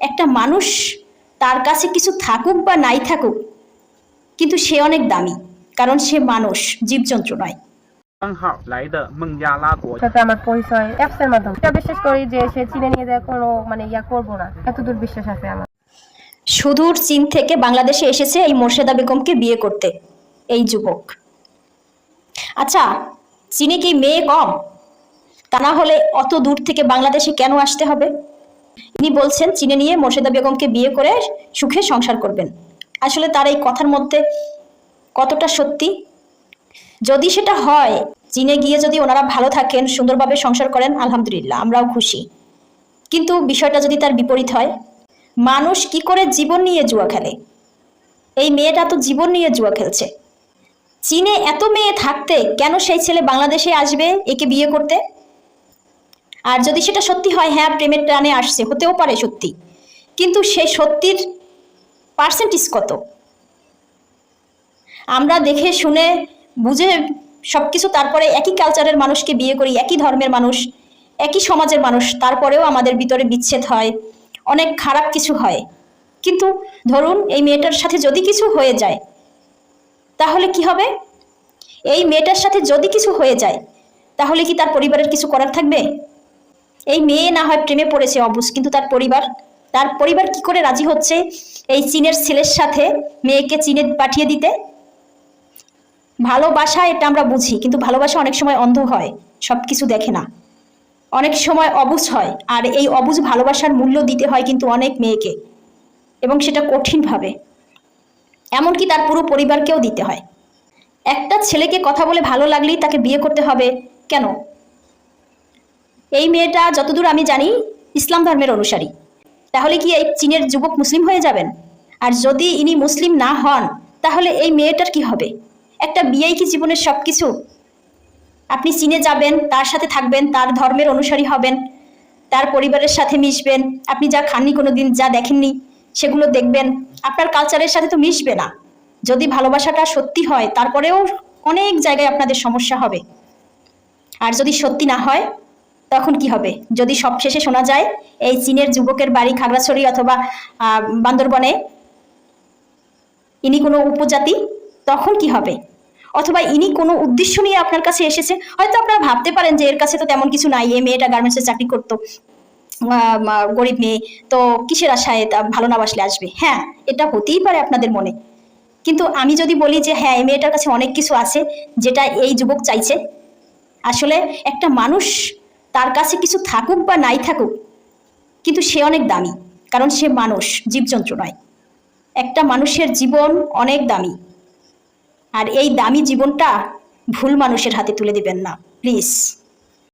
একটা মানুষ তার কাছে কিছু থাকুক বা নাই থাকুক, কিন্তু সে অনেক দামি, কারণ সে মানুষ, জীবজন্তু নয়। 刚好来的孟加拉国 সাথে আমার পরিচয় অ্যাপস এর মাধ্যমে। এটা বিশ্বাস করি যে সে চীনে নিয়ে যায় কোনো ইয়া করবো না, এতদূর বিশ্বাস আছে আমার। সুদূর চীন থেকে বাংলাদেশে এসেছে এই মোর্শেদা বেগমকে বিয়ে করতে এই যুবক। আচ্ছা, চীনে কি মেয়ে কম? তা না হলে অত দূর থেকে বাংলাদেশে কেন আসতে হবে? ইনি বলছেন চীনে নিয়ে মোর্শেদা বেগমকে বিয়ে করে সুখে সংসার করবেন। আসলে তার এই কথার মধ্যে কতটা সত্যি? যদি সেটা হয়, চীনে গিয়ে যদি ওনারা ভালো থাকেন, সুন্দরভাবে সংসার করেন, আলহামদুলিল্লাহ, আমরাও খুশি। কিন্তু বিষয়টা যদি তার বিপরীত হয়, মানুষ কি করে জীবন নিয়ে জুয়া খেলে? এই মেয়েটা তো জীবন নিয়ে জুয়া খেলছে। চীনে এত মেয়ে থাকতে কেন সেই ছেলে বাংলাদেশে আসবে একে বিয়ে করতে? আর যদি সেটা সত্যি হয়, হ্যাঁ প্রেমের টানে আসছে, হতেও পারে সত্যি, কিন্তু সেই সত্যির পার্সেন্টেজ কত? আমরা দেখে শুনে বুঝে সবকিছু, তারপরে একই কালচারের মানুষকে বিয়ে করি, একই ধর্মের মানুষ, একই সমাজের মানুষ, তারপরেও আমাদের ভিতরে বিচ্ছেদ হয়, অনেক খারাপ কিছু হয়। কিন্তু ধরুন এই মেয়েটার সাথে যদি কিছু হয়ে যায়, তাহলে কি হবে? এই মেয়েটার সাথে যদি কিছু হয়ে যায়, তাহলে কি তার পরিবারের কিছু করার থাকবে? এই মেয়ে না হয় প্রেমে পড়েছে অবশ্য, কিন্তু তার পরিবার কি করে রাজি হচ্ছে এই চীনের ছেলের সাথে মেয়েকে চীনে পাঠিয়ে দিতে? ভালোবাসা এটা আমরা বুঝি, কিন্তু ভালোবাসা অনেক সময় অন্ধ হয়, সবকিছু দেখে না, অনেক সময় অবুঝ হয়। আর এই অবুঝ ভালোবাসার মূল্য দিতে হয় কিন্তু অনেক মেয়েকে, এবং সেটা কঠিনভাবে, এমনকি তার পুরো পরিবারকেও দিতে হয়। একটা ছেলেকে কথা বলে ভালো লাগলেই তাকে বিয়ে করতে হবে কেন? এই মেয়েটা যতদূর আমি জানি ইসলাম ধর্মের অনুসারী, তাহলে কি এই চীনের যুবক মুসলিম হয়ে যাবেন? আর যদি ইনি মুসলিম না হন, তাহলে এই মেয়েটার কি হবে? একটা বিয়েই কি জীবনের সব কিছু? আপনি চীনে যাবেন, তার সাথে থাকবেন, তার ধর্মের অনুসারী হবেন, তার পরিবারের সাথে মিশবেন, আপনি যা খাননি কোনোদিন, যা দেখেননি সেগুলো দেখবেন, আপনার কালচারের সাথে তো মিশবে না। যদি ভালোবাসাটা সত্যি হয়, তারপরেও অনেক জায়গায় আপনাদের সমস্যা হবে। আর যদি সত্যি না হয়, তখন কি হবে? যদি সবশেষে শোনা যায় এই চীনের যুবকের বাড়ি খাগড়াছড়ি অথবা বান্দরবনে, ইনি কোনো উপজাতি, তখন কি হবে? অথবা ইনি কোনো উদ্দেশ্য নিয়ে আপনার কাছে এসেছে, হয়তো আপনারা ভাবতে পারেন যে এর কাছে তো তেমন কিছু নাই, এই মেয়েটা গার্মেন্টসে চাকরি করতো, গরিব মেয়ে, তো কিসের আশায় তা ভালো না বাসলে আসবে? হ্যাঁ, এটা হতেই পারে আপনাদের মনে, কিন্তু আমি যদি বলি যে হ্যাঁ এই মেয়েটার কাছে অনেক কিছু আছে যেটা এই যুবক চাইছে। আসলে একটা মানুষ তার কাছে কিছু থাকুক বা নাই থাকুক, কিন্তু সে অনেক দামি, কারণ সে মানুষ, জীবজন্তু নয়। একটা মানুষের জীবন অনেক দামি, আর এই দামি জীবনটা ভুল মানুষের হাতে তুলে দিবেন না প্লিজ।